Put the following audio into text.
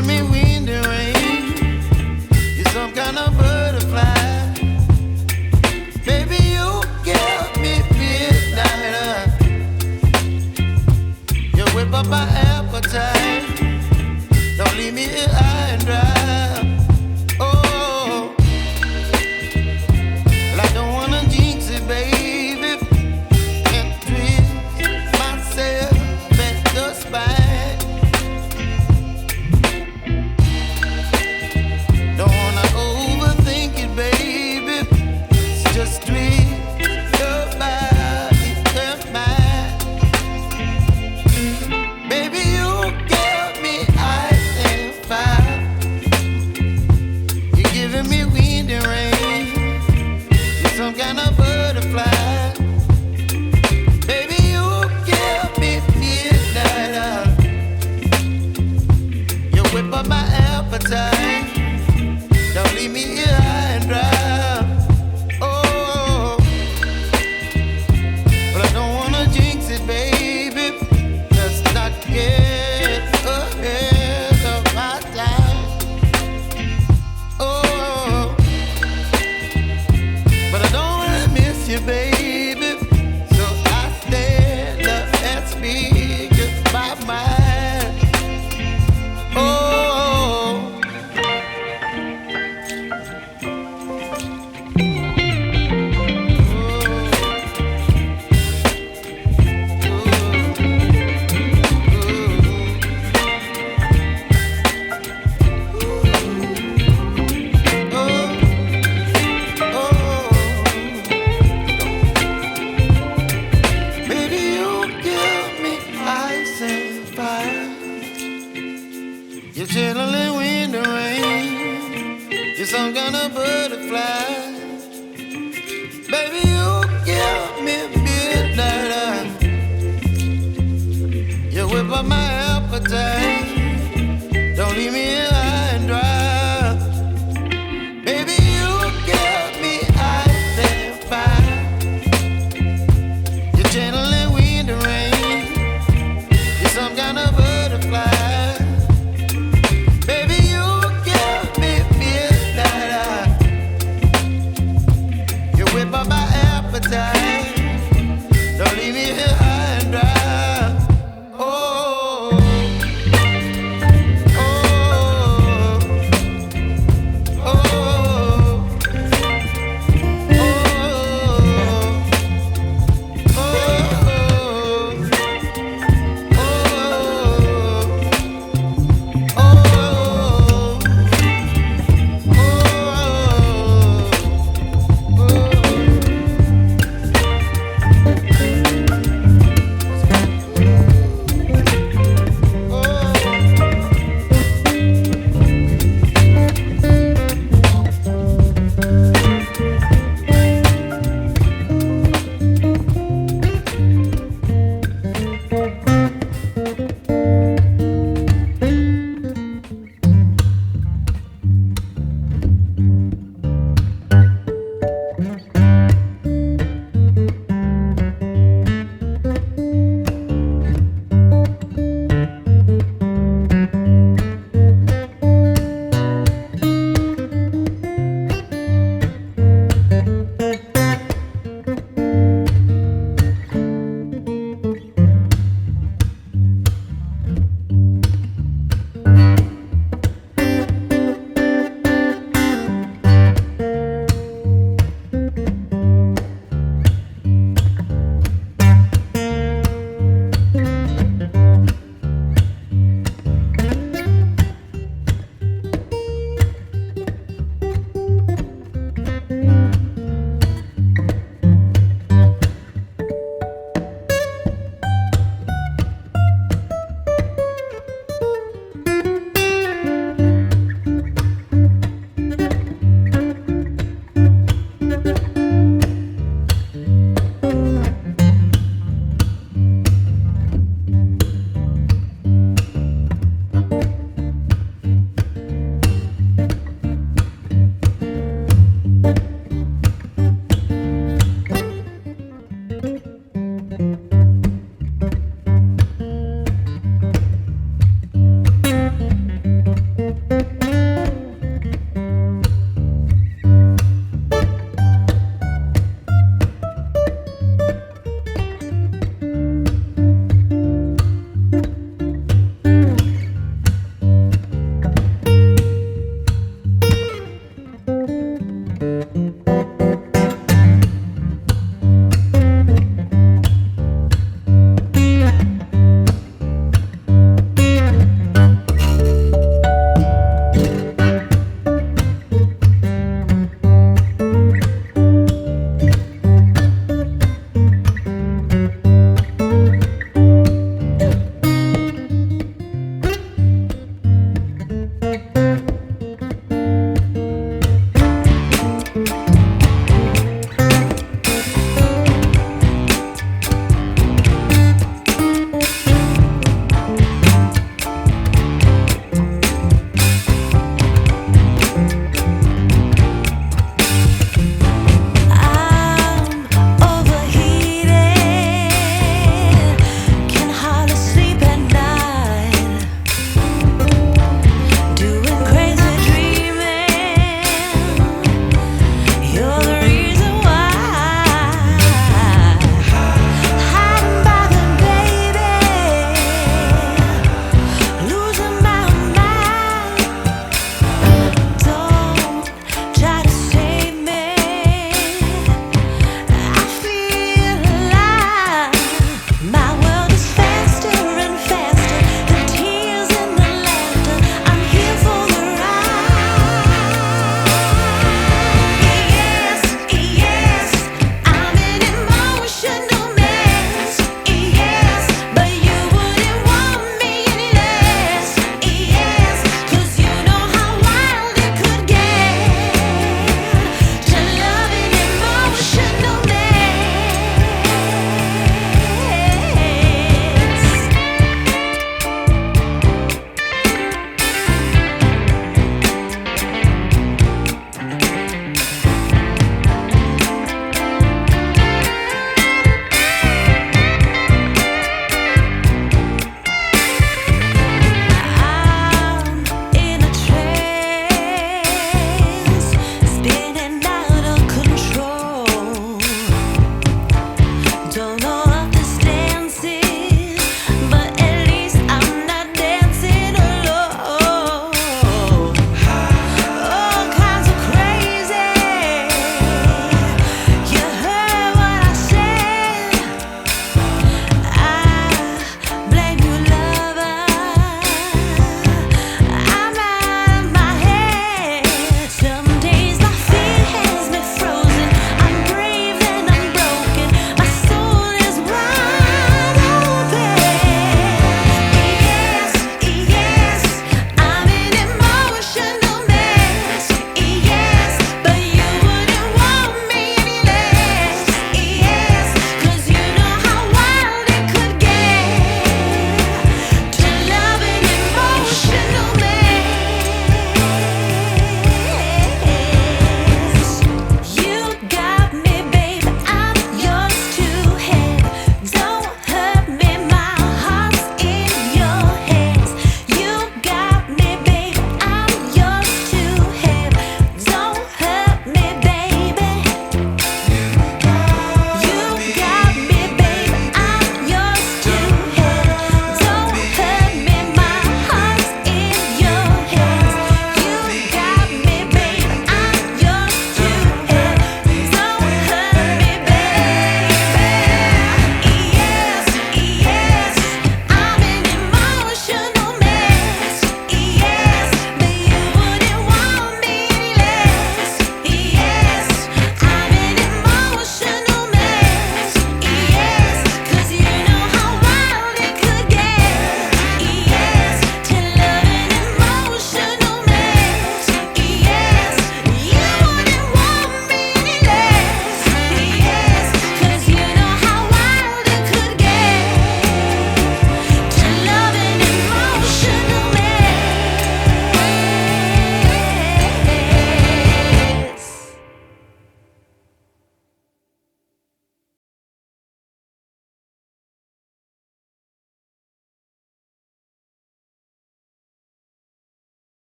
giving me wind and rain. You're some kind of butterfly. Baby, you give me midnight. You whip up my appetite. Don't leave me here high and dry. Oh, well, I don't wanna jinx it, baby, and twist myself at the spine. Don't wanna overthink it, baby. It's just twist your body and mine. Baby, you give me ice and fire. You're giving me wind and rain. You're some kind of butterfly. Baby, you give me midnight. You whip up my appetite. Don't leave me here high and dry. Oh, but I don't wanna jinx it, baby. Let's not get ahead of my time. Oh, but I don't wanna miss you, baby. So I stand up and speak my mind. Oh. Baby, you give me ice and fire. You're chilling wind and rain. You're some kind of butterfly.